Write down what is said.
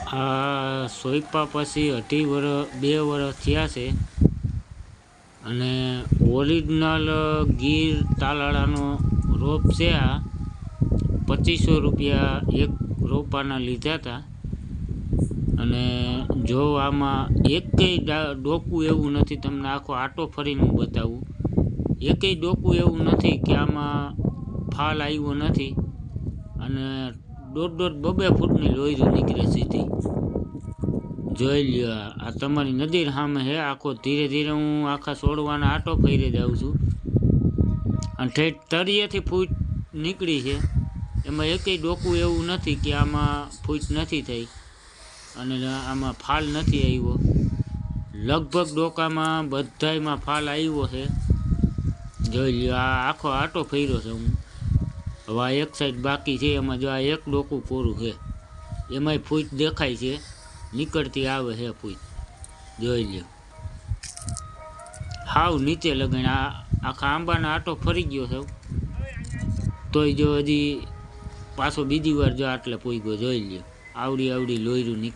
આ સોંપ્યા પછી 2.5 વર્ષ થયા છે અને ઓરિજિનલ ગીર તાલાળાનો રોપ છે. આ 2500 રૂપિયા એક રોપાના લીધા હતા. અને જો આમાં એકેય ડોકું એવું નથી, તમને આખો આટો ફરીને હું બતાવું, એકેય ડોકું એવું નથી કે આમાં ફાલ આવ્યો નથી. અને 1.5-2 ફૂટની લોયરું નીકળે સીધી. જોઈ લ્યો, આ તમારી નદીર સામે છે. આખો ધીરે ધીરે હું આખા છોડવાના આટો ફરી જાઉં છું અને ઠેઠ તળિયેથી ફૂટ નીકળી છે. એમાં એકેય ડોકું એવું નથી કે આમાં ફૂટ નથી થઈ અને આમાં ફાલ નથી આવ્યો. લગભગ ડોકામાં બધાયમાં ફાલ આવ્યો છે. જોઈ લ્યો, આ આખો આટો ફર્યો છે હું. હવે આ એક સાઈડ બાકી છે, એમાં જો આ એક ડોકું કોરું છે, એમાંય ફૂટ દેખાય છે, નીકળતી આવે છે ફૂટ. જોઈ લ્યો, હાવ નીચે લગણ આ આખા આંબાના આટો ફરી ગયો છે. તોય જો હજી પાછો બીજી વાર જો આટલે પૂગ્યો. જોઈ લ્યો, આવડી લોયરું નીકળી.